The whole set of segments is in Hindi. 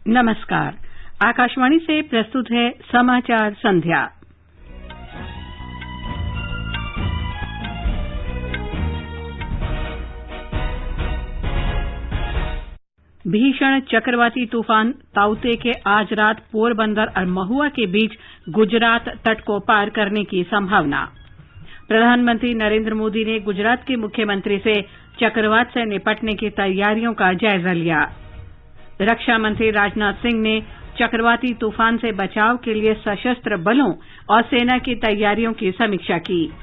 नमस्कार। आकाशवाणी से प्रस्तुत है समाचार संध्या। भीषण चक्रवाती तूफान ताउते के आज रात पोरबंदर और महुआ के बीच गुजरात तट को पार करने की संभावना। प्रधानमंत्री नरेंद्र मोदी ने गुजरात के मुख्यमंत्री से चक्रवात से निपटने की तैयारियों का जायजा लिया। रक्षा मंत्री राजनाथ सिंह ने चक्रवाती तूफान से बचाव के लिए सशस्त्र बलों और सेना की तैयारियों की समीक्षा की।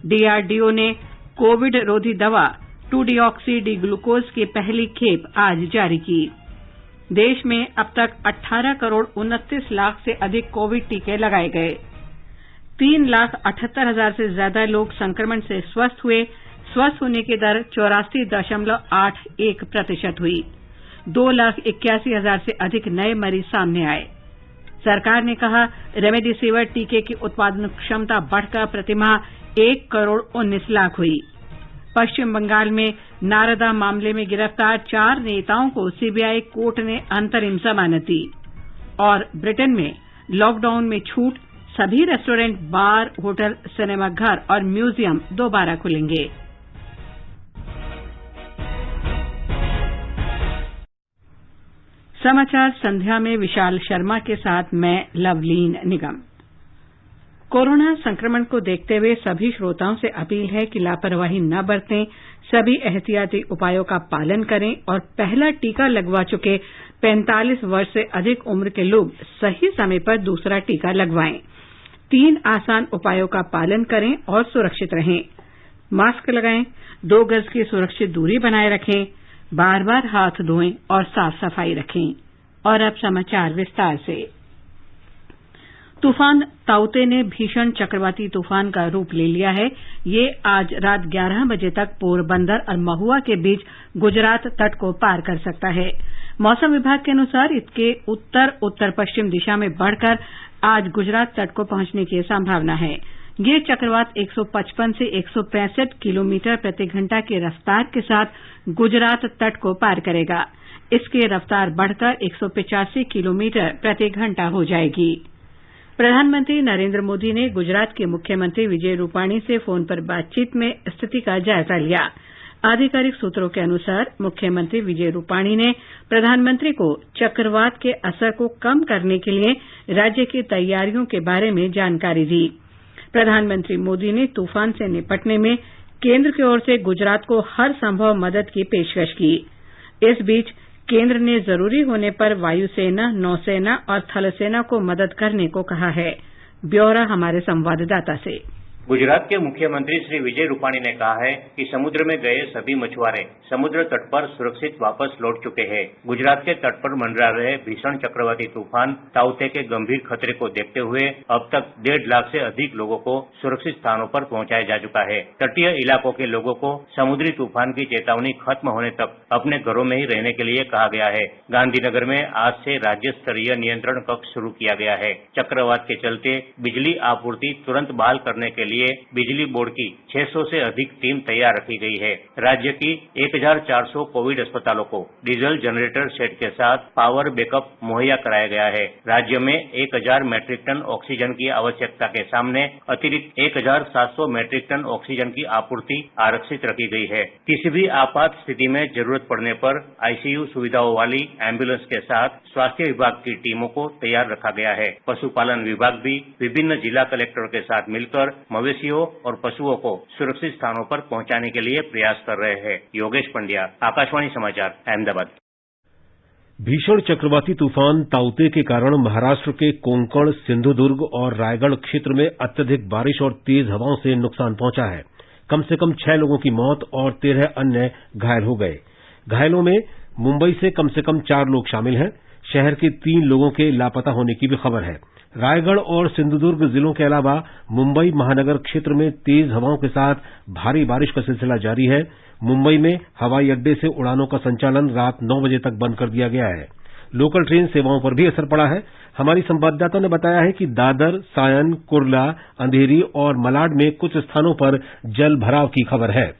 डीआरडीओ ने कोविड रोधी दवा 2-डीऑक्सी डी ग्लूकोज की पहली खेप आज जारी की। देश में अब तक 18 करोड़ 29 लाख से अधिक कोविड टीके लगाए गए। 3,78,000 से ज्यादा लोग संक्रमण से स्वस्थ हुए। स्वस्थ होने की दर 84.81% हुई। 2,81,000 से अधिक नए मरीज सामने आए। सरकार ने कहा, रेमडेसिविर टीके की उत्पादन क्षमता बढ़कर प्रतिमाह 1 करोड़ 19 लाख हुई। पश्चिम बंगाल में नारदा मामले में गिरफ्तार 4 नेताओं को सीबीआई कोर्ट ने अंतरिम जमानत दी। और ब्रिटेन में लॉकडाउन में छूट, सभी रेस्टोरेंट, बार, होटल, सिनेमाघर और म्यूजियम दोबारा खुलेंगे। समाचार संध्या में विशाल शर्मा के साथ मैं लवलीन निगम। कोरोना संक्रमण को देखते हुए सभी श्रोताओं से अपील है कि लापरवाही न बरतें, सभी एहतियाती उपायों का पालन करें और पहला टीका लगवा चुके 45 वर्ष से अधिक उम्र के लोग सही समय पर दूसरा टीका लगवाएं। 3 आसान उपायों का पालन करें और सुरक्षित रहें। मास्क लगाएं, 2 गज की सुरक्षित दूरी बनाए रखें, बार-बार हाथ धोएं और साफ सफाई रखें। और अब समाचार विस्तार से। तूफान ताउते ने भीषण चक्रवाती तूफान का रूप ले लिया है। ये आज रात 11 बजे तक पोरबंदर और महुआ के बीच गुजरात तट को पार कर सकता है। मौसम विभाग के अनुसार इसके उत्तर पश्चिम दिशा में बढ़कर आज गुजरात तट को पहुंचने की संभावना है। ये चक्रवात 155 से 165 किलोमीटर प्रति घंटा की रफ्तार के साथ गुजरात तट को पार करेगा। इसकी रफ्तार बढ़कर 185 किलोमीटर प्रति घंटा हो जाएगी। प्रधानमंत्री नरेंद्र मोदी ने गुजरात के मुख्यमंत्री विजय रूपाणी से फोन पर बातचीत में स्थिति का जायजा लिया। आधिकारिक सूत्रों के अनुसार मुख्यमंत्री विजय रूपाणी ने प्रधानमंत्री को चक्रवात के असर को कम करने के लिए राज्य की तैयारियों के बारे में जानकारी दी। प्रधानमंत्री मोदी ने तूफान से निपटने में केंद्र की ओर से गुजरात को हर संभव मदद की पेशकश की। इस बीच केंद्र ने जरूरी होने पर वायुसेना, नौसेना और थल सेना को मदद करने को कहा है। ब्यौरा हमारे संवाददाता से। गुजरात के मुख्यमंत्री श्री विजय रूपाणी ने कहा है कि समुद्र में गए सभी मछुआरे समुद्र तट पर सुरक्षित वापस लौट चुके हैं। गुजरात के तट पर मंडरा रहे भीषण चक्रवाती तूफान ताउते के गंभीर खतरे को देखते हुए अब तक 1.5 लाख से अधिक लोगों को सुरक्षित स्थानों पर पहुंचाया जा चुका है। तटीय इलाकों के लोगों को समुद्री तूफान की चेतावनी खत्म होने तक अपने घरों में ही रहने के लिए कहा गया है। गांधीनगर में आज से राज्य स्तरीय नियंत्रण कक्ष शुरू किया गया है। चक्रवात के चलते बिजली आपूर्ति तुरंत बहाल करने के लिए बिजली बोर्ड की 600 से अधिक टीम तैयार रखी गई है। राज्य की 1,400 कोविड अस्पतालों को डीजल जनरेटर सेट के साथ पावर बैकअप मुहैया कराया गया है। राज्य में 1,000 मैट्रिक टन ऑक्सीजन की आवश्यकता के सामने अतिरिक्त 1,700 मैट्रिक टन ऑक्सीजन की आपूर्ति आरक्षित रखी गई है। किसी भी आपात स्थिति में जरूरत पड़ने पर आईसीयू सुविधाओं वाली एम्बुलेंस के साथ स्वास्थ्य विभाग की टीमों को तैयार रखा गया है। पशुपालन विभाग भी विभिन्न जिला कलेक्टरों के साथ मिलकर मवेशियों और पशुओं को सुरक्षित स्थानों पर पहुंचाने के लिए प्रयास कर रहे हैं। योगेश पंड्या, आकाशवाणी समाचार, अहमदाबाद। भीषण चक्रवाती तूफान ताउते के कारण महाराष्ट्र के कोंकण, सिंधुदुर्ग और रायगढ़ क्षेत्र में अत्यधिक बारिश और तेज हवाओं से नुकसान पहुंचा है। कम से कम 6 लोगों की मौत और 13 अन्य घायल हो गए। घायलों में मुंबई से कम 4 लोग शामिल हैं। शहर के 3 लोगों के लापता होने की भी खबर है। रायगढ़ और सिंधुदुर्ग जिलों के अलावा मुंबई महानगर क्षेत्र में तेज हवाओं के साथ भारी बारिश का सिलसिला जारी है। मुंबई में हवाई अड्डे से उड़ानों का संचालन रात 9 बजे तक बंद कर दिया गया है। लोकल ट्रेन सेवाओं पर भी असर पड़ा है। हमारी संवाददाता ने बताया है कि दादर, सायन, कुर्ला, अंधेरी और मलाड में कुछ स्थानों पर जल भराव की खबर है।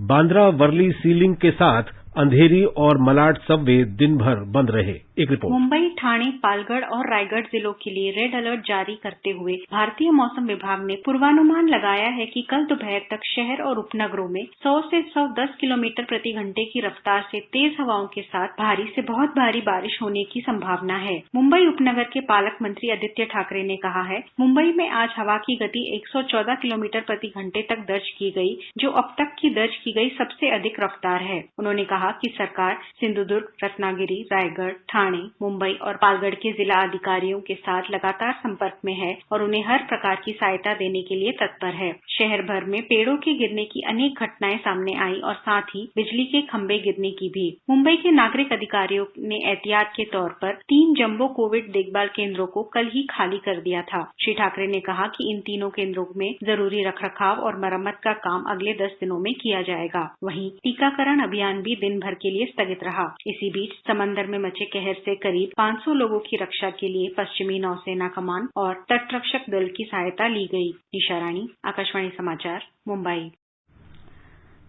बांद्रा वर्ली सीलिंग के साथ अंधेरी और मलाड सबवे दिन भर बंद रहे। एक रिपोर्ट। मुंबई, ठाणे, पालगढ़ और रायगढ़ जिलों के लिए रेड अलर्ट जारी करते हुए भारतीय मौसम विभाग ने पूर्वानुमान लगाया है कि कल दोपहर तक शहर और उपनगरों में 100 से 110 किलोमीटर प्रति घंटे की रफ्तार से तेज हवाओं के साथ भारी से बहुत भारी बारिश होने की संभावना है। मुंबई उपनगर के पालक मंत्री आदित्य ठाकरे ने कहा है, मुंबई में आज हवा की गति 114 किलोमीटर प्रति घंटे तक दर्ज की गई, जो अब तक की दर्ज की गई सबसे अधिक रफ्तार है। उन्होंने कहा कि सरकार सिंधुदुर्ग, रत्नागिरी, रायगढ़, ठाणे, मुंबई और पालगढ़ के जिला अधिकारियों के साथ लगातार संपर्क में है और उन्हें हर प्रकार की सहायता देने के लिए तत्पर है। शहर भर में पेड़ों के गिरने की अनेक घटनाएं सामने आई और साथ ही बिजली के खंभे गिरने की भी। मुंबई के नागरिक अधिकारियों ने एहतियात के तौर पर 3 जंबो कोविड देखभाल केंद्रों को कल ही खाली कर दिया था। श्री ठाकरे ने कहा कि इन तीनों केंद्रों में जरूरी रखरखाव और मरम्मत का काम अगले 10 दिनों में किया जाएगा। वहीं टीकाकरण अभियान भी दिन भर के लिए स्थगित रहा। इसी बीच समंदर में मचे कहर से करीब 500 लोगों की रक्षा के लिए पश्चिमी नौसेना कमान और तटरक्षक दल की सहायता ली गई। निशा रानी, आकाशवाणी समाचार, मुंबई।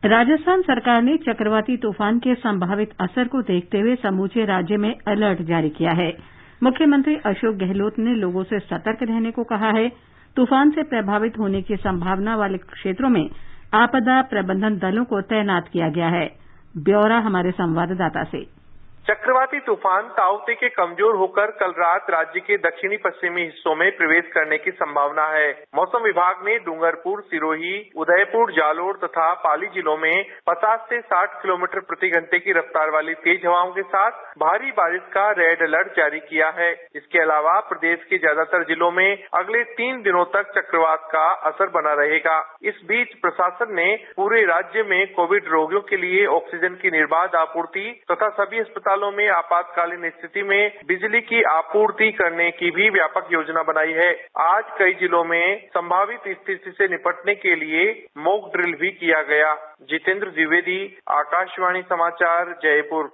राजस्थान सरकार ने चक्रवाती तूफान के संभावित असर को देखते हुए समूचे राज्य में अलर्ट जारी किया है। मुख्यमंत्री अशोक गहलोत ने लोगों से सतर्क रहने को कहा है। तूफान से प्रभावित होने की संभावना वाले क्षेत्रों में आपदा प्रबंधन दलों को तैनात किया गया है। ब्यौरा हमारे संवाददाता से। चक्रवाती तूफान ताउते के कमजोर होकर कल रात राज्य के दक्षिणी पश्चिमी हिस्सों में प्रवेश करने की संभावना है। मौसम विभाग ने डूंगरपुर, सिरोही, उदयपुर, जालोर तथा पाली जिलों में 50 से 60 किलोमीटर प्रति घंटे की रफ्तार वाली तेज हवाओं के साथ भारी बारिश का रेड अलर्ट जारी किया है। इसके अलावा प्रदेश के ज्यादातर जिलों में अगले 3 दिनों तक चक्रवात का असर बना रहेगा। इस बीच प्रशासन ने पूरे राज्य में कोविड रोगियों के लिए ऑक्सीजन की निर्बाध आपूर्ति तथा सभी अस्पतालों में आपातकालीन स्थिति में बिजली की आपूर्ति करने की भी व्यापक योजना बनाई है। आज कई जिलों में संभावित स्थिति से निपटने के लिए मॉक ड्रिल भी किया गया। जितेंद्र द्विवेदी, आकाशवाणी समाचार, जयपुर।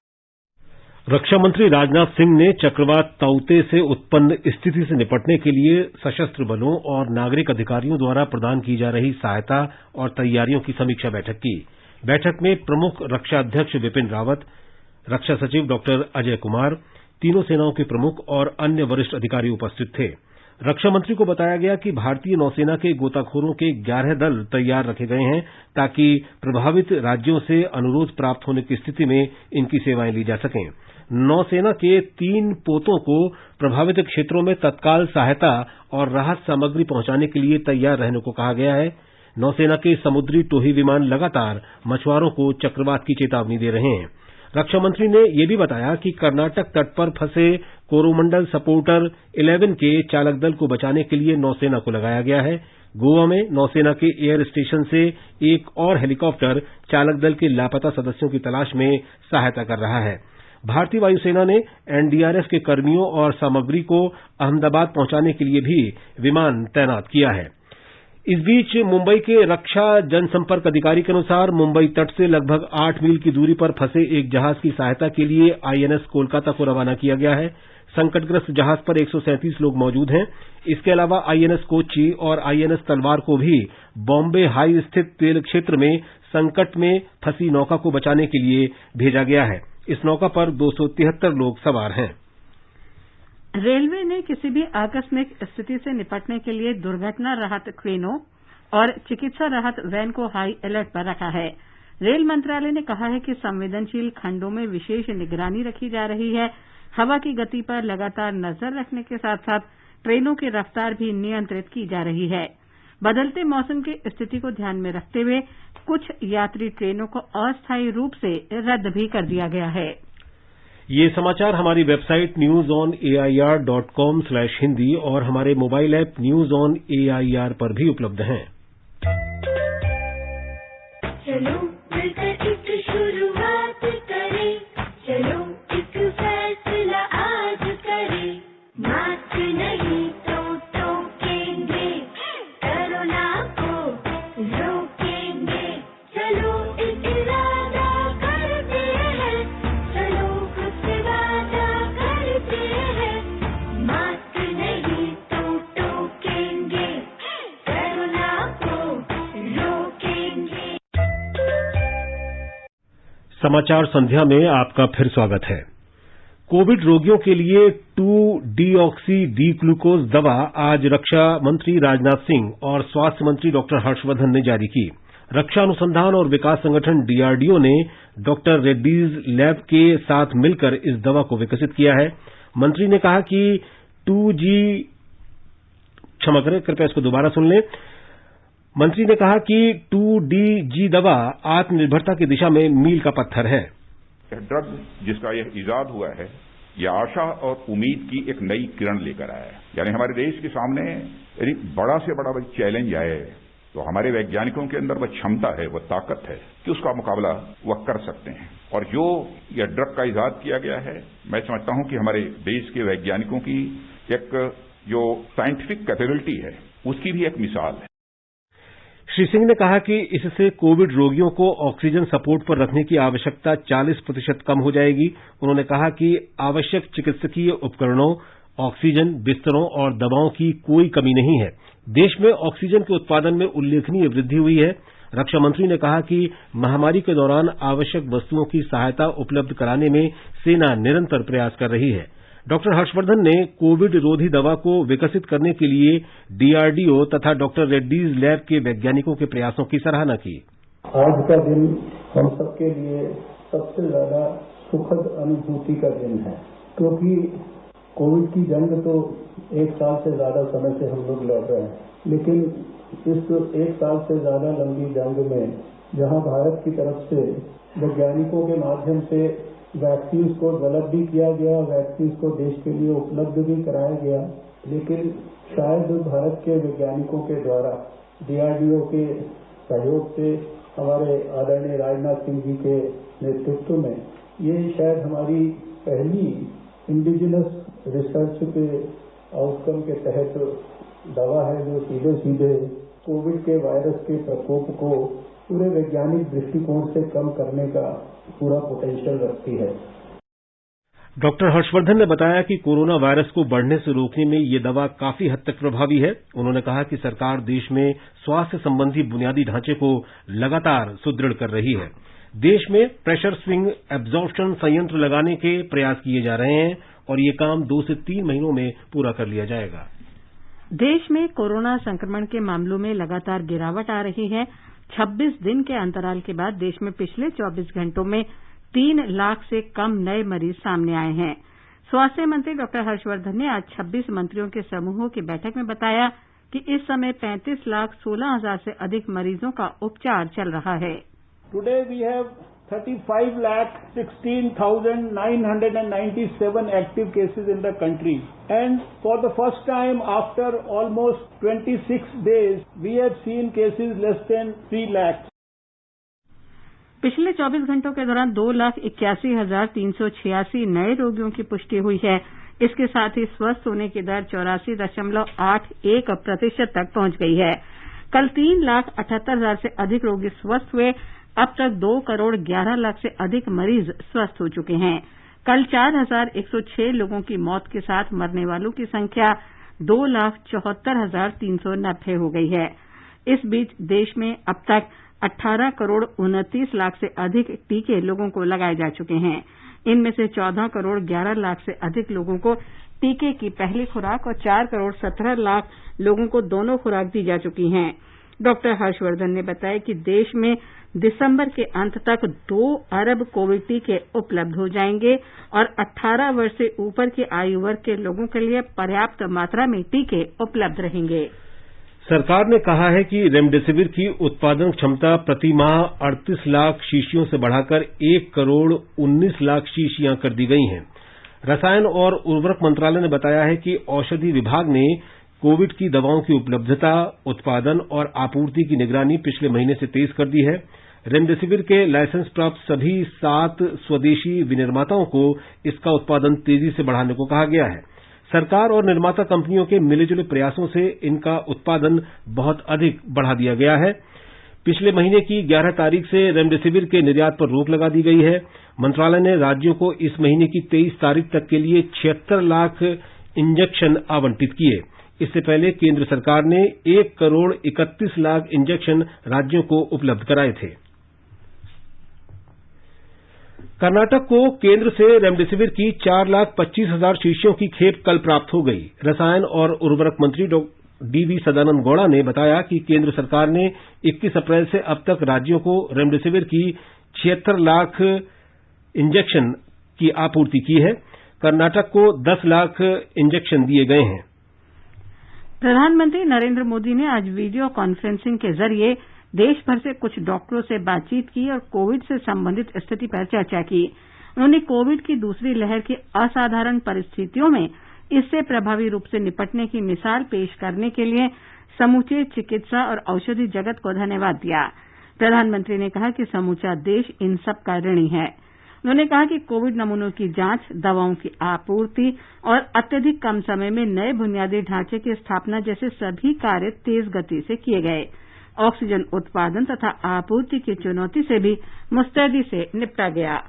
रक्षा मंत्री राजनाथ सिंह ने चक्रवात ताउते से उत्पन्न स्थिति से निपटने के लिए सशस्त्र बलों और नागरिक अधिकारियों द्वारा प्रदान की जा रही सहायता और तैयारियों की समीक्षा बैठक की। बैठक में प्रमुख रक्षा अध्यक्ष विपिन रावत, रक्षा सचिव डॉक्टर अजय कुमार, तीनों सेनाओं के प्रमुख और अन्य वरिष्ठ अधिकारी उपस्थित थे। रक्षा मंत्री को बताया गया कि भारतीय नौसेना के गोताखोरों के 11 दल तैयार रखे गए हैं ताकि प्रभावित राज्यों से अनुरोध प्राप्त होने की स्थिति में इनकी सेवाएं ली जा सकें। नौसेना के 3 पोतों को प्रभावित क्षेत्रों में तत्काल सहायता और राहत सामग्री पहुंचाने के लिए तैयार रहने को कहा गया है। नौसेना के समुद्री टोही विमान लगातार मछुआरों को चक्रवात की चेतावनी दे रहे हैं। रक्षा मंत्री ने यह भी बताया कि कर्नाटक तट पर फंसे कोरोमंडल सपोर्टर 11 के चालक दल को बचाने के लिए नौसेना को लगाया गया है। गोवा में नौसेना के एयर स्टेशन से एक और हेलीकॉप्टर चालक दल के लापता सदस्यों की तलाश में सहायता कर रहा है। भारतीय वायुसेना ने एनडीआरएफ के कर्मियों और सामग्री को अहमदाबाद पहुंचाने के लिए भी विमान तैनात किया है। इस बीच मुंबई के रक्षा जनसंपर्क अधिकारी के अनुसार मुंबई तट से लगभग 8 मील की दूरी पर फंसे एक जहाज की सहायता के लिए आईएनएस कोलकाता को रवाना किया गया है। संकटग्रस्त जहाज पर 137 लोग मौजूद हैं। इसके अलावा आईएनएस कोच्चि और आईएनएस तलवार को भी बॉम्बे हाई स्थित तेल क्षेत्र में संकट में फंसी नौका को बचाने के लिए भेजा गया है। इस नौका पर 273 लोग सवार हैं। रेलवे ने किसी भी आकस्मिक स्थिति से निपटने के लिए दुर्घटना राहत ट्रेनों और चिकित्सा राहत वैन को हाई अलर्ट पर रखा है। रेल मंत्रालय ने कहा है कि संवेदनशील खंडों में विशेष निगरानी रखी जा रही है। हवा की गति पर लगातार नजर रखने के साथ साथ ट्रेनों की रफ्तार भी नियंत्रित की जा रही है। बदलते मौसम की स्थिति को ध्यान में रखते हुए कुछ यात्री ट्रेनों को अस्थायी रूप से रद्द भी कर दिया गया है। ये समाचार हमारी वेबसाइट newsonair.com/hindi और हमारे mobile app news on AIR पर भी उपलब्ध हैं। चलो मिलकर एक शुरुआत करें, चलो एक फैसला आज करें, मास्क नहीं तो टोकेंगे, कोरोना को रोकेंगे, चलो एक इरादा करते हैं, चलो खुद से वादा करते हैं, मास्क नहीं तो टोकेंगे, कोरोना को रोकेंगे। समाचार संध्या में आपका फिर स्वागत है। कोविड रोगियों के लिए 2-डीऑक्सी डी ग्लूकोज दवा आज रक्षा मंत्री राजनाथ सिंह और स्वास्थ्य मंत्री डॉक्टर हर्षवर्धन ने जारी की। रक्षा अनुसंधान और विकास संगठन डीआरडीओ ने डॉक्टर रेड्डीज लैब के साथ मिलकर इस दवा को विकसित किया है। मंत्री ने कहा कि कृपया इसको दोबारा सुन लें। मंत्री ने कहा कि 2DG दवा आत्मनिर्भरता की दिशा में मील का पत्थर है। ड्रग जिसका यह इजाद हुआ है, यह आशा और उम्मीद की एक नई किरण लेकर आया है। यानी हमारे देश के सामने यदि बड़ा से बड़ा चैलेंज आए तो हमारे वैज्ञानिकों के अंदर वह क्षमता है, वह ताकत है कि उसका मुकाबला वह कर सकते हैं। और जो यह ड्रग का इजाद किया गया है, मैं समझता हूं कि हमारे देश के वैज्ञानिकों की एक जो साइंटिफिक कैपेबिलिटी है, उसकी भी एक मिसाल है। श्री सिंह ने कहा कि इससे कोविड रोगियों को ऑक्सीजन सपोर्ट पर रखने की आवश्यकता 40% कम हो जाएगी। उन्होंने कहा कि आवश्यक चिकित्सकीय उपकरणों, ऑक्सीजन, बिस्तरों और दवाओं की कोई कमी नहीं है। देश में ऑक्सीजन के उत्पादन में उल्लेखनीय वृद्धि हुई है। रक्षा मंत्री ने कहा कि महामारी के दौरान आवश्यक वस्तुओं की सहायता उपलब्ध कराने में सेना निरंतर प्रयास कर रही है। डॉक्टर हर्षवर्धन ने कोविड रोधी दवा को विकसित करने के लिए डीआरडीओ तथा डॉक्टर रेड्डीज लैब के वैज्ञानिकों के प्रयासों की सराहना की। आज का दिन हम सबके लिए सबसे ज्यादा सुखद अनुभूति का दिन है, क्योंकि कोविड की जंग तो 1 साल से ज्यादा समय से हम लोग लड़ रहे हैं, लेकिन इस 1 साल से ज्यादा लंबी जंग में जहां भारत की तरफ से वैज्ञानिकों के माध्यम से वैक्सीन को डेवलप भी किया गया, वैक्सीन को देश के लिए उपलब्ध भी कराया गया, लेकिन शायद भारत के वैज्ञानिकों के द्वारा डीआरडीओ के सहयोग से हमारे आदरणीय राजनाथ सिंह जी के नेतृत्व में ये शायद हमारी पहली इंडिजिनस रिसर्च के आउटकम के तहत दवा है जो सीधे सीधे कोविड के वायरस के प्रकोप को पूरे वैज्ञानिक दृष्टिकोण से कम करने का पूरा पोटेंशियल रखती है। डॉक्टर हर्षवर्धन ने बताया कि कोरोना वायरस को बढ़ने से रोकने में ये दवा काफी हद तक प्रभावी है। उन्होंने कहा कि सरकार देश में स्वास्थ्य संबंधी बुनियादी ढांचे को लगातार सुदृढ़ कर रही है। देश में प्रेशर स्विंग एब्जॉर्प्शन संयंत्र लगाने के प्रयास किए जा रहे हैं और ये काम 2 से 3 महीनों में पूरा कर लिया जाएगा। देश में कोरोना संक्रमण के मामलों में लगातार गिरावट आ रही है। 26 दिन के अंतराल के बाद देश में पिछले 24 घंटों में 3 लाख से कम नए मरीज सामने आए हैं। स्वास्थ्य मंत्री डॉक्टर हर्षवर्धन ने आज 26 मंत्रियों के समूहों की बैठक में बताया कि इस समय 35,16,000 से अधिक मरीजों का उपचार चल रहा है। Today we have 35,16,997 active cases in the country, and for the first time after almost 26 days we have seen cases less than 3 lakhs. पिछले 24 घंटों के दौरान 2,81,386 नए रोगियों की पुष्टि हुई है। इसके साथ ही स्वस्थ होने की दर 84.81% तक पहुंच गई है। कल 3,78,000 से अधिक रोगी स्वस्थ हुए। अब तक 2,11,00,000 से अधिक मरीज स्वस्थ हो चुके हैं। कल 4,106 लोगों की मौत के साथ मरने वालों की संख्या 2,74,390 हो गई है। इस बीच देश में अब तक 18,29,00,000 से अधिक टीके लोगों को लगाए जा चुके हैं। इनमें से 14,11,00,000 से अधिक लोगों को टीके की पहली खुराक और 4,17,00,000 लोगों को दोनों खुराक दी जा चुकी हैं। डॉक्टर हर्षवर्धन ने बताया कि देश में दिसंबर के अंत तक 2 अरब कोविड टीके उपलब्ध हो जाएंगे और 18 वर्ष से ऊपर के आयु वर्ग के लोगों के लिए पर्याप्त मात्रा में टीके उपलब्ध रहेंगे। सरकार ने कहा है कि रेमडेसिविर की उत्पादन क्षमता प्रति माह 38 लाख शीशियों से बढ़ाकर 1,19,00,000 शीशियां कर दी गई हैं। रसायन और उर्वरक मंत्रालय ने बताया है कि औषधि विभाग ने कोविड की दवाओं की उपलब्धता, उत्पादन और आपूर्ति की निगरानी पिछले महीने से तेज कर दी है। रेमडेसिविर के लाइसेंस प्राप्त सभी 7 स्वदेशी विनिर्माताओं को इसका उत्पादन तेजी से बढ़ाने को कहा गया है। सरकार और निर्माता कंपनियों के मिलेजुले प्रयासों से इनका उत्पादन बहुत अधिक बढ़ा दिया गया है। पिछले महीने की 11 तारीख से रेमडेसिविर के निर्यात पर रोक लगा दी गई है। मंत्रालय ने राज्यों को इस महीने की 23 तारीख तक के लिए 76 लाख इंजेक्शन आवंटित किए। इससे पहले केंद्र सरकार ने 1,31,00,000 इंजेक्शन राज्यों को उपलब्ध कराए थे। कर्नाटक को केंद्र से रेमडेसिविर की 4,25,000 शीशियों की खेप कल प्राप्त हो गई। रसायन और उर्वरक मंत्री डीवी सदानंद गौड़ा ने बताया कि केंद्र सरकार ने 21 अप्रैल से अब तक राज्यों को रेमडेसिविर की 76 लाख इंजेक्शन की आपूर्ति की है। कर्नाटक को 10 लाख इंजेक्शन दिए गए हैं। प्रधानमंत्री नरेंद्र मोदी ने आज वीडियो कॉन्फ्रेंसिंग के जरिए देश भर से कुछ डॉक्टरों से बातचीत की और कोविड से संबंधित स्थिति पर चर्चा की। उन्होंने कोविड की दूसरी लहर की असाधारण परिस्थितियों में इससे प्रभावी रूप से निपटने की मिसाल पेश करने के लिए समूचे चिकित्सा और औषधि जगत को धन्यवाद दिया। प्रधानमंत्री ने कहा कि समूचा देश इन सब का ऋणी है। उन्होंने कहा कि कोविड नमूनों की जांच, दवाओं की आपूर्ति और अत्यधिक कम समय में नए बुनियादी ढांचे की स्थापना जैसे सभी कार्य तेज गति से किए गए। ऑक्सीजन उत्पादन तथा आपूर्ति की चुनौती से भी मुस्तैदी से निपटा गया।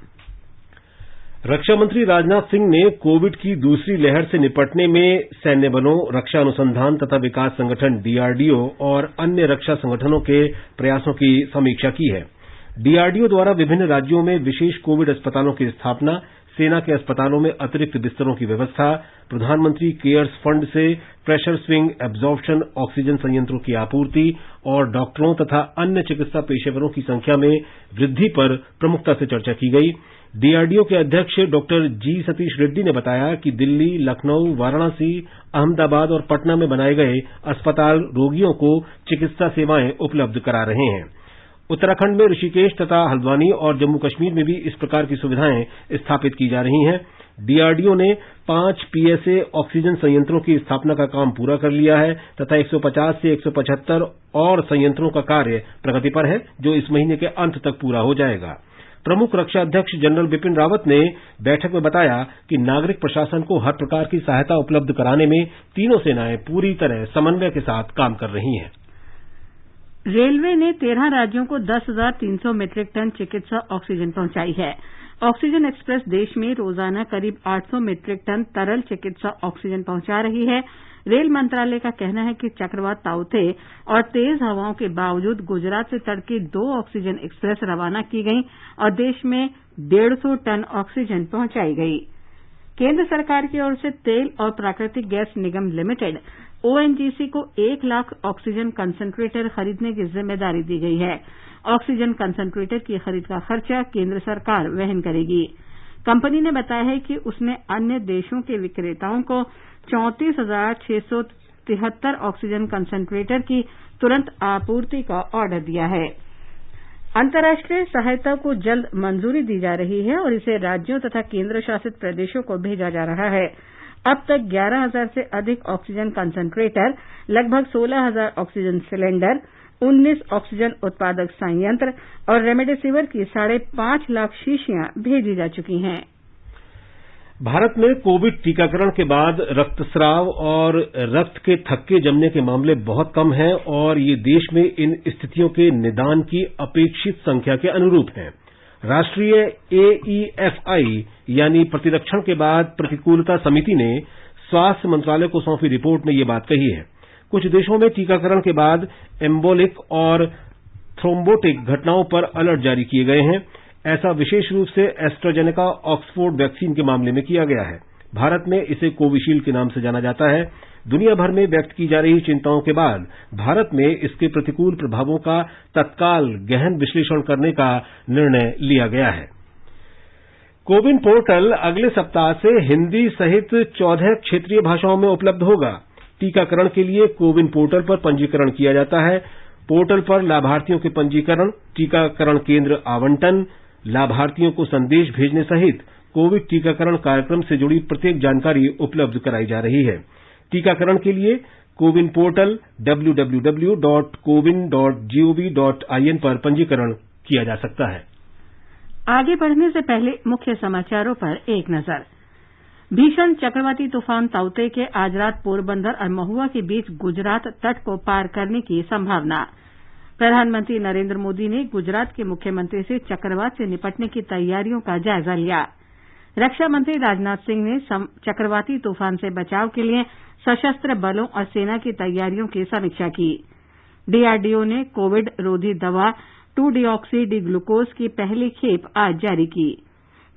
रक्षा मंत्री राजनाथ सिंह ने कोविड की दूसरी लहर से निपटने में सैन्य बलों, रक्षा अनुसंधान तथा विकास संगठन डीआरडीओ और अन्य रक्षा संगठनों के प्रयासों की समीक्षा की है। डीआरडीओ द्वारा विभिन्न राज्यों में विशेष कोविड अस्पतालों की स्थापना, सेना के अस्पतालों में अतिरिक्त बिस्तरों की व्यवस्था, प्रधानमंत्री केयर्स फंड से प्रेशर स्विंग एब्जॉर्प्शन ऑक्सीजन संयंत्रों की आपूर्ति और डॉक्टरों तथा अन्य चिकित्सा पेशेवरों की संख्या में वृद्धि पर प्रमुखता से चर्चा की गई। डीआरडीओ के अध्यक्ष डॉक्टर जी सतीश रेड्डी ने बताया कि दिल्ली, लखनऊ, वाराणसी, अहमदाबाद और पटना में बनाए गए अस्पताल रोगियों को चिकित्सा सेवाएं उपलब्ध करा रहे हैं। उत्तराखंड में ऋषिकेश तथा हल्द्वानी और जम्मू कश्मीर में भी इस प्रकार की सुविधाएं स्थापित की जा रही हैं। डीआरडीओ ने 5 पीएसए ऑक्सीजन संयंत्रों की स्थापना का काम पूरा कर लिया है तथा 150 से 175 और संयंत्रों का कार्य प्रगति पर है, जो इस महीने के अंत तक पूरा हो जाएगा। प्रमुख रक्षा अध्यक्ष जनरल बिपिन रावत ने बैठक में बताया कि नागरिक प्रशासन को हर प्रकार की सहायता उपलब्ध कराने में तीनों सेनाएं पूरी तरह समन्वय के साथ काम कर रही हैं। रेलवे ने 13 राज्यों को 10,300 मीट्रिक टन चिकित्सा ऑक्सीजन पहुंचाई है। ऑक्सीजन एक्सप्रेस देश में रोजाना करीब 800 मीट्रिक टन तरल चिकित्सा ऑक्सीजन पहुंचा रही है। रेल मंत्रालय का कहना है कि चक्रवात ताउते और तेज हवाओं के बावजूद गुजरात से तड़के 2 ऑक्सीजन एक्सप्रेस रवाना की गई और देश में 150 टन ऑक्सीजन पहुंचाई गई। केंद्र सरकार की ओर से तेल और प्राकृतिक गैस निगम लिमिटेड ओएनजीसी को 1 लाख ऑक्सीजन कंसंट्रेटर खरीदने की जिम्मेदारी दी गई है। ऑक्सीजन कंसंट्रेटर की खरीद का खर्चा केंद्र सरकार वहन करेगी। कंपनी ने बताया है कि उसने अन्य देशों के विक्रेताओं को 34,673 ऑक्सीजन कंसंट्रेटर की तुरंत आपूर्ति का ऑर्डर दिया है। अंतर्राष्ट्रीय सहायता को जल्द मंजूरी दी जा रही है और इसे राज्यों तथा केंद्र शासित प्रदेशों को भेजा जा रहा है। अब तक 11,000 से अधिक ऑक्सीजन कंसंट्रेटर, लगभग 16,000 ऑक्सीजन सिलेंडर, 19 ऑक्सीजन उत्पादक संयंत्र और रेमडेसिविर की 5.5 लाख शीशियां भेजी जा चुकी हैं। भारत में कोविड टीकाकरण के बाद रक्तस्राव और रक्त के थक्के जमने के मामले बहुत कम हैं और ये देश में इन स्थितियों के निदान की अपेक्षित संख्या के अनुरूप हैं। राष्ट्रीय एईएफआई यानी प्रतिरक्षण के बाद प्रतिकूलता समिति ने स्वास्थ्य मंत्रालय को सौंपी रिपोर्ट में ये बात कही है। कुछ देशों में टीकाकरण के बाद एम्बोलिक और थ्रोम्बोटिक घटनाओं पर अलर्ट जारी किए गए हैं। ऐसा विशेष रूप से एस्ट्राजेनेका ऑक्सफोर्ड वैक्सीन के मामले में किया गया है। भारत में इसे कोविशील्ड के नाम से जाना जाता है। दुनिया भर में व्यक्त की जा रही चिंताओं के बाद भारत में इसके प्रतिकूल प्रभावों का तत्काल गहन विश्लेषण करने का निर्णय लिया गया है। कोविन पोर्टल अगले सप्ताह से हिंदी सहित 14 क्षेत्रीय भाषाओं में उपलब्ध होगा। टीकाकरण के लिए कोविन पोर्टल पर पंजीकरण किया जाता है। पोर्टल पर लाभार्थियों के पंजीकरण, टीकाकरण केंद्र आवंटन, लाभार्थियों को संदेश भेजने सहित कोविड टीकाकरण कार्यक्रम से जुड़ी प्रत्येक जानकारी उपलब्ध कराई जा रही है। टीकाकरण के लिए कोविन पोर्टल www.cowin.gov.in पर पंजीकरण किया जा सकता है। आगे बढ़ने से पहले मुख्य समाचारों पर एक नजर। भीषण चक्रवाती तूफान ताउते के आज रात पोरबंदर और महुआ के बीच गुजरात तट को पार करने की संभावना। प्रधानमंत्री नरेंद्र मोदी ने गुजरात के मुख्यमंत्री से चक्रवात से निपटने की तैयारियों का जायजा लिया। रक्षा मंत्री राजनाथ सिंह ने चक्रवाती तूफान से बचाव के लिए सशस्त्र बलों और सेना की तैयारियों की समीक्षा की। डीआरडीओ ने कोविड रोधी दवा 2-डीऑक्सी डी ग्लूकोज की पहली खेप आज जारी की।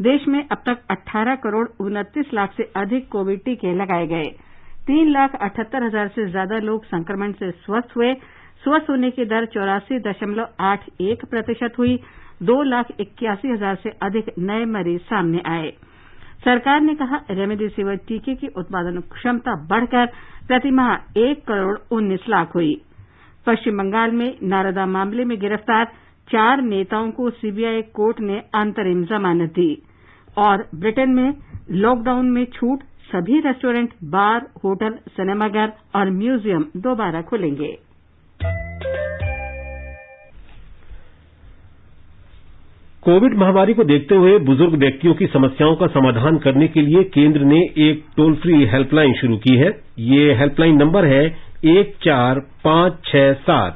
देश में अब तक 18 करोड़ 29 लाख से अधिक कोविड टीके लगाए गए। 3,78,000 से ज्यादा लोग संक्रमण से स्वस्थ हुए। स्वस्थ होने की दर 84.81% हुई। 2,81,000 से अधिक नए मरीज सामने आए। सरकार ने कहा, रेमडेसिविर टीके की उत्पादन क्षमता बढ़कर प्रतिमाह 1 करोड़ 19 लाख हुई। पश्चिम बंगाल में नारदा मामले में गिरफ्तार 4 नेताओं को सीबीआई कोर्ट ने अंतरिम जमानत दी। और ब्रिटेन में लॉकडाउन में छूट, सभी रेस्टोरेंट, बार, होटल, सिनेमाघर और म्यूजियम दोबारा खुलेंगे। कोविड महामारी को देखते हुए बुजुर्ग व्यक्तियों की समस्याओं का समाधान करने के लिए केंद्र ने एक टोल फ्री हेल्पलाइन शुरू की है। ये हेल्पलाइन नंबर है 14567।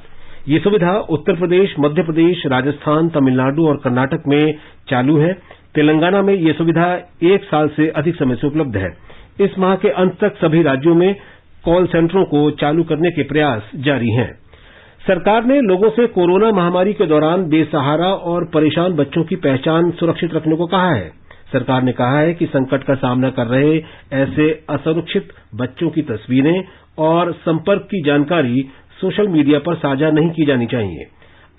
ये सुविधा उत्तर प्रदेश, मध्य प्रदेश, राजस्थान, तमिलनाडु और कर्नाटक में चालू है। तेलंगाना में ये सुविधा 1 साल से अधिक समय से उपलब्ध है। इस माह के अंत तक सभी राज्यों में कॉल सेंटरों को चालू करने के प्रयास जारी हैं। सरकार ने लोगों से कोरोना महामारी के दौरान बेसहारा और परेशान बच्चों की पहचान सुरक्षित रखने को कहा है। सरकार ने कहा है कि संकट का सामना कर रहे ऐसे असुरक्षित बच्चों की तस्वीरें और संपर्क की जानकारी सोशल मीडिया पर साझा नहीं की जानी चाहिए।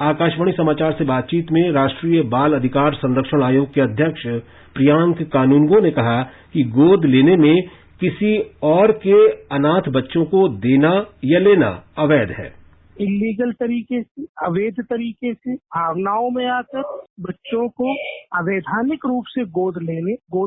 आकाशवाणी समाचार से बातचीत में राष्ट्रीय बाल अधिकार संरक्षण आयोग के अध्यक्ष प्रियांक कानूनगो ने कहा कि गोद लेने में किसी और के अनाथ बच्चों को देना या लेना अवैध है। इलीगल तरीके से, अवैध तरीके से, भावनाओं में आकर बच्चों को अवैधानिक रूप से गोद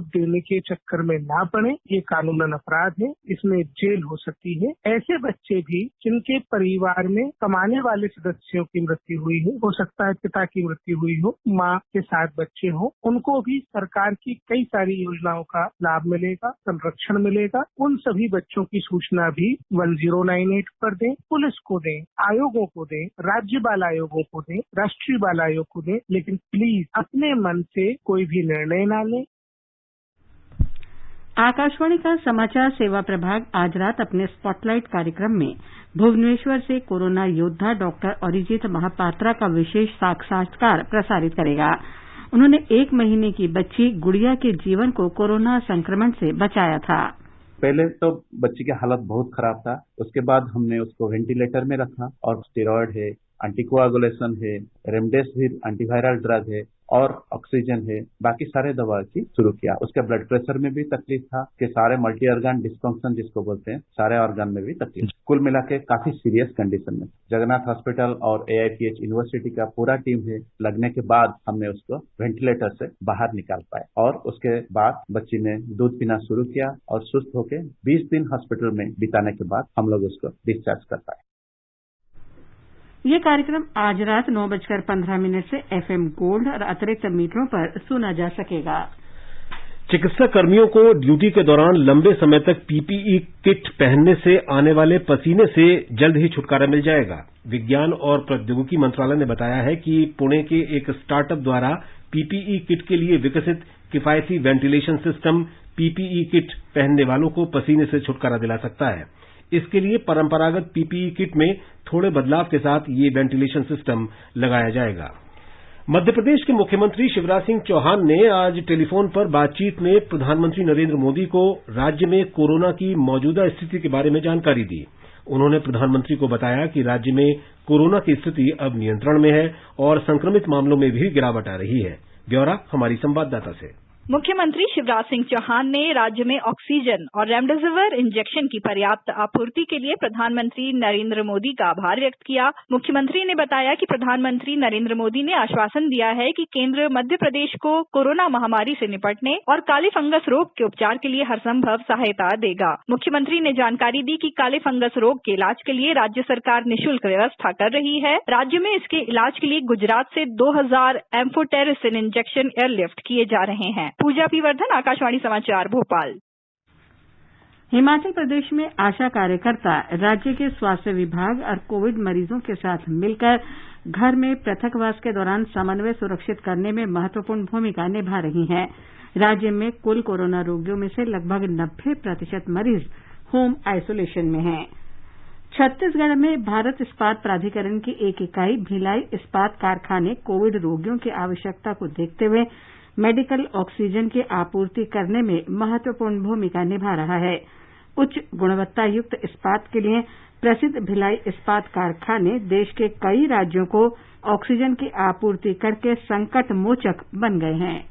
देने के चक्कर में ना पड़े, ये कानूनन अपराध है। इसमें जेल हो सकती है। ऐसे बच्चे भी जिनके परिवार में कमाने वाले सदस्यों की मृत्यु हुई है, हो सकता है पिता की मृत्यु हुई हो, माँ के 7 बच्चे हो, उनको भी सरकार की कई सारी योजनाओं का लाभ मिलेगा, संरक्षण मिलेगा। उन सभी बच्चों की सूचना भी 1098 पर दें, पुलिस को दें, आयोगों को दें, राज्य बाल आयोगों को दें, राष्ट्रीय बाल आयोग को दें, लेकिन प्लीज अपने मन से कोई भी निर्णय ना लें। आकाशवाणी का समाचार सेवा प्रभाग आज रात अपने स्पॉटलाइट कार्यक्रम में भुवनेश्वर से कोरोना योद्धा डॉक्टर अरिजीत महापात्रा का विशेष साक्षात्कार प्रसारित करेगा। उन्होंने 1 महीने की बच्ची गुड़िया के जीवन को कोरोना संक्रमण से बचाया था। पहले तो बच्ची की हालत बहुत खराब था। उसके बाद हमने उसको वेंटिलेटर में रखा और स्टेरॉयड है, एंटीकोआगुलेशन है, रेमडेसिविर एंटीवायरल ड्रग है और ऑक्सीजन है, बाकी सारे दवा की शुरू किया। उसके ब्लड प्रेशर में भी तकलीफ था कि सारे मल्टी ऑर्गन डिस्फंक्शन जिसको बोलते हैं, सारे ऑर्गन में भी तकलीफ। कुल मिला के काफी सीरियस कंडीशन में जगन्नाथ हॉस्पिटल और AIPH यूनिवर्सिटी का पूरा टीम है लगने के बाद हमने उसको वेंटिलेटर से बाहर निकाल पाए और उसके बाद बच्ची ने दूध पीना शुरू किया और सुस्त होकर 20 दिन हॉस्पिटल में बिताने के बाद हम लोग उसको डिस्चार्ज कर पाए। ये कार्यक्रम आज रात 9:15 से FM गोल्ड और अतिरिक्त मीटरों पर सुना जा सकेगा। चिकित्सा कर्मियों को ड्यूटी के दौरान लंबे समय तक PPE किट पहनने से आने वाले पसीने से जल्द ही छुटकारा मिल जाएगा। विज्ञान और प्रौद्योगिकी मंत्रालय ने बताया है कि पुणे के एक स्टार्टअप द्वारा PPE किट के लिए विकसित किफायती वेंटिलेशन सिस्टम PPE किट पहनने वालों को पसीने से छुटकारा दिला सकता है। इसके लिए परंपरागत PPE किट में थोड़े बदलाव के साथ ये वेंटिलेशन सिस्टम लगाया जाएगा। मध्य प्रदेश के मुख्यमंत्री शिवराज सिंह चौहान ने आज टेलीफोन पर बातचीत में प्रधानमंत्री नरेंद्र मोदी को राज्य में कोरोना की मौजूदा स्थिति के बारे में जानकारी दी। उन्होंने प्रधानमंत्री को बताया कि राज्य में कोरोना की स्थिति अब नियंत्रण में है और संक्रमित मामलों में भी गिरावट आ रही है। ब्यौरा हमारी संवाददाता से। मुख्यमंत्री शिवराज सिंह चौहान ने राज्य में ऑक्सीजन और रेमडेसिविर इंजेक्शन की पर्याप्त आपूर्ति के लिए प्रधानमंत्री नरेंद्र मोदी का आभार व्यक्त किया। मुख्यमंत्री ने बताया कि प्रधानमंत्री नरेंद्र मोदी ने आश्वासन दिया है कि केंद्र मध्य प्रदेश को कोरोना महामारी से निपटने और काले फंगस रोग के उपचार के लिए हर संभव सहायता देगा। मुख्यमंत्री ने जानकारी दी कि काले फंगस रोग के इलाज के लिए राज्य सरकार निःशुल्क व्यवस्था कर रही है। राज्य में इसके इलाज के लिए गुजरात से 2000 एम्फोटेरिसिन इंजेक्शन एयरलिफ्ट किए जा रहे हैं। पूजा पी वर्धन, आकाशवाणी समाचार, भोपाल। हिमाचल प्रदेश में आशा कार्यकर्ता राज्य के स्वास्थ्य विभाग और कोविड मरीजों के साथ मिलकर घर में पृथकवास के दौरान समन्वय सुरक्षित करने में महत्वपूर्ण भूमिका निभा रही हैं। राज्य में कुल कोरोना रोगियों में से लगभग 90% मरीज होम आइसोलेशन में हैं। छत्तीसगढ़ में भारत इस्पात प्राधिकरण की एक इकाई भिलाई इस्पात कारखाने कोविड रोगियों की आवश्यकता को देखते हुए मेडिकल ऑक्सीजन की आपूर्ति करने में महत्वपूर्ण भूमिका निभा रहा है। उच्च गुणवत्ता युक्त इस्पात के लिए प्रसिद्ध भिलाई इस्पात कारखाने देश के कई राज्यों को ऑक्सीजन की आपूर्ति करके संकट मोचक बन गए हैं।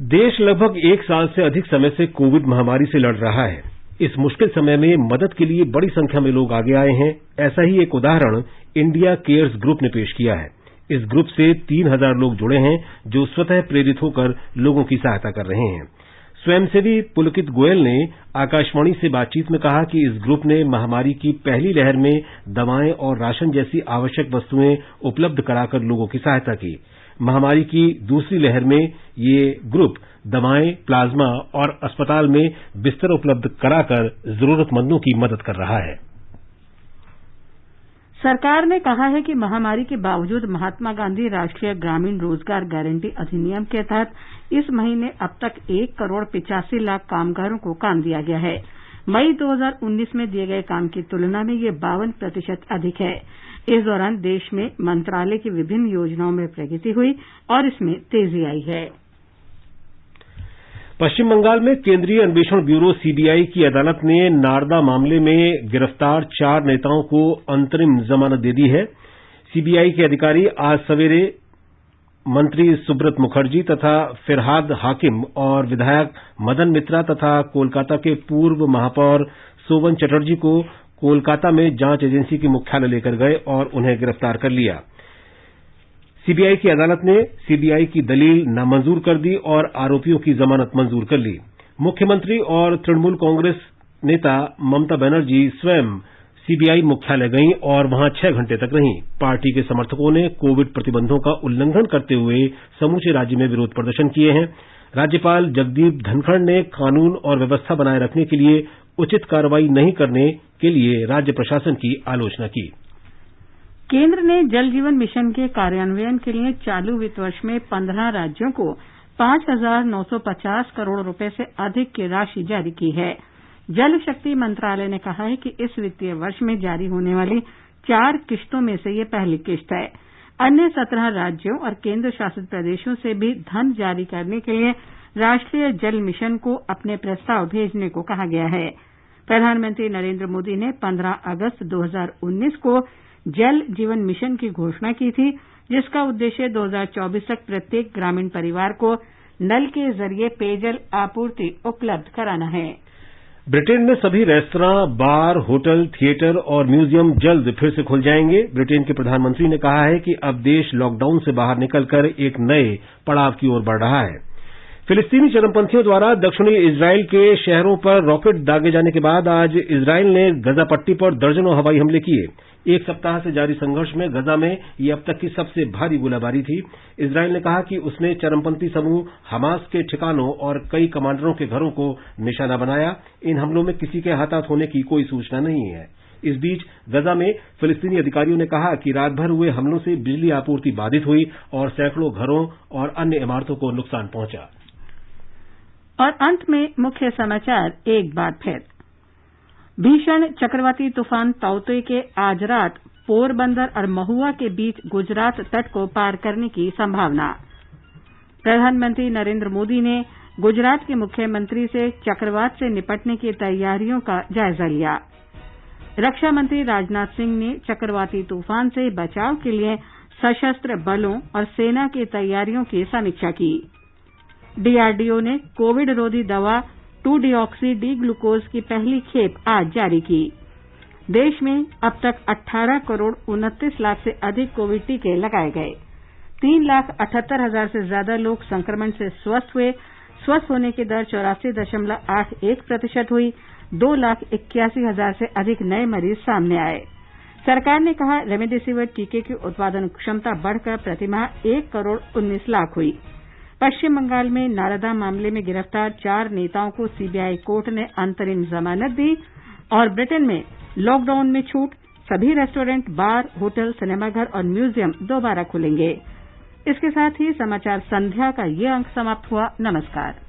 देश लगभग 1 साल से अधिक समय से कोविड महामारी से लड़ रहा है। इस मुश्किल समय में मदद के लिए बड़ी संख्या में लोग आगे आए हैं। ऐसा ही एक उदाहरण इंडिया केयर्स ग्रुप ने पेश किया है। इस ग्रुप से 3000 लोग जुड़े हैं जो स्वतः प्रेरित होकर लोगों की सहायता कर रहे हैं। स्वयंसेवी पुलकित गोयल ने आकाशवाणी से बातचीत में कहा कि इस ग्रुप ने महामारी की पहली लहर में दवाएं और राशन जैसी आवश्यक वस्तुएं उपलब्ध कराकर लोगों की सहायता की। महामारी की दूसरी लहर में ये ग्रुप दवाएं, प्लाज्मा और अस्पताल में बिस्तर उपलब्ध कराकर जरूरतमंदों की मदद कर रहा है। सरकार ने कहा है कि महामारी के बावजूद महात्मा गांधी राष्ट्रीय ग्रामीण रोजगार गारंटी अधिनियम के तहत इस महीने अब तक 1,85,00,000 कामगारों को काम दिया गया है। मई 2019 में दिए गए काम की तुलना में ये 52% अधिक है। इस दौरान देश में मंत्रालय की विभिन्न योजनाओं में प्रगति हुई और इसमें तेजी आई है। पश्चिम बंगाल में केंद्रीय अन्वेषण ब्यूरो सीबीआई की अदालत ने नारदा मामले में गिरफ्तार 4 नेताओं को अंतरिम जमानत दे दी है। सीबीआई के अधिकारी आज सवेरे मंत्री सुब्रत मुखर्जी तथा फिरहाद हाकिम और विधायक मदन मित्रा तथा कोलकाता के पूर्व महापौर सोवन चटर्जी को कोलकाता में जांच एजेंसी की मुख्यालय लेकर गए और उन्हें गिरफ्तार कर लिया। सीबीआई की अदालत ने सीबीआई की दलील नामंजूर कर दी और आरोपियों की जमानत मंजूर कर ली। मुख्यमंत्री और तृणमूल कांग्रेस नेता ममता बनर्जी स्वयं सीबीआई मुख्यालय गईं और वहां 6 घंटे तक रहीं। पार्टी के समर्थकों ने कोविड प्रतिबंधों का उल्लंघन करते हुए समूचे राज्य में विरोध प्रदर्शन किए हैं। राज्यपाल जगदीप धनखड़ ने कानून और व्यवस्था बनाए रखने के लिए उचित कार्रवाई नहीं करने के लिए राज्य प्रशासन की आलोचना की। केंद्र ने जल जीवन मिशन के कार्यान्वयन के लिए चालू वित्त वर्ष में 15 राज्यों को 5,950 करोड़ रुपए से अधिक की राशि जारी की है। जल शक्ति मंत्रालय ने कहा है कि इस वित्तीय वर्ष में जारी होने वाली 4 किश्तों में से ये पहली किश्त है। अन्य 17 राज्यों और केंद्र शासित प्रदेशों से भी धन जारी करने के लिए राष्ट्रीय जल मिशन को अपने प्रस्ताव भेजने को कहा गया है। प्रधानमंत्री नरेंद्र मोदी ने 15 अगस्त 2019 को जल जीवन मिशन की घोषणा की थी, जिसका उद्देश्य 2024 तक प्रत्येक ग्रामीण परिवार को नल के जरिए पेयजल आपूर्ति उपलब्ध कराना है। ब्रिटेन में सभी रेस्तरां, बार, होटल, थिएटर और म्यूजियम जल्द फिर से खुल जाएंगे। ब्रिटेन के प्रधानमंत्री ने कहा है कि अब देश लॉकडाउन से बाहर निकलकर एक नए पड़ाव की ओर बढ़ रहा है। फिलिस्तीनी चरमपंथियों द्वारा दक्षिणी इजराइल के शहरों पर रॉकेट दागे जाने के बाद आज इजराइल ने गजा पट्टी पर दर्जनों हवाई हमले किए। एक सप्ताह से जारी संघर्ष में गजा में ये अब तक की सबसे भारी गोलाबारी थी। इजराइल ने कहा कि उसने चरमपंथी समूह हमास के ठिकानों और कई कमांडरों के घरों को निशाना बनाया। इन हमलों में किसी के हताहत होने की कोई सूचना नहीं है। इस बीच गजा में फिलिस्तीनी अधिकारियों ने कहा कि रात भर हुए हमलों से बिजली आपूर्ति बाधित हुई और सैकड़ों घरों और अन्य इमारतों को नुकसान पहुंचा। और अंत में मुख्य समाचार एक बार फिर। भीषण चक्रवाती तूफान ताउते के आज रात पोरबंदर और महुआ के बीच गुजरात तट को पार करने की संभावना। प्रधानमंत्री नरेंद्र मोदी ने गुजरात के मुख्यमंत्री से चक्रवात से निपटने की तैयारियों का जायजा लिया। रक्षा मंत्री राजनाथ सिंह ने चक्रवाती तूफान से बचाव के लिए सशस्त्र बलों और सेना की तैयारियों की समीक्षा की। डीआरडीओ ने कोविड रोधी दवा 2-डिऑक्सी डी ग्लूकोज की पहली खेप आज जारी की। देश में अब तक 18 करोड़ 29 लाख से अधिक कोविड टीके लगाए गए। 3,78,000 से ज्यादा लोग संक्रमण से स्वस्थ हुए। स्वस्थ होने की दर 84.81% हुई। 2,81,000 से अधिक नए मरीज सामने आए। सरकार ने कहा रेमडेसिविर टीके की उत्पादन क्षमता बढ़कर प्रतिमाह 1 करोड़ 19 लाख हुई। पश्चिम बंगाल में नारदा मामले में गिरफ्तार 4 नेताओं को सीबीआई कोर्ट ने अंतरिम जमानत दी। और ब्रिटेन में लॉकडाउन में छूट, सभी रेस्टोरेंट, बार, होटल, सिनेमाघर और म्यूजियम दोबारा खुलेंगे। इसके साथ ही समाचार संध्या का ये अंक समाप्त हुआ। नमस्कार।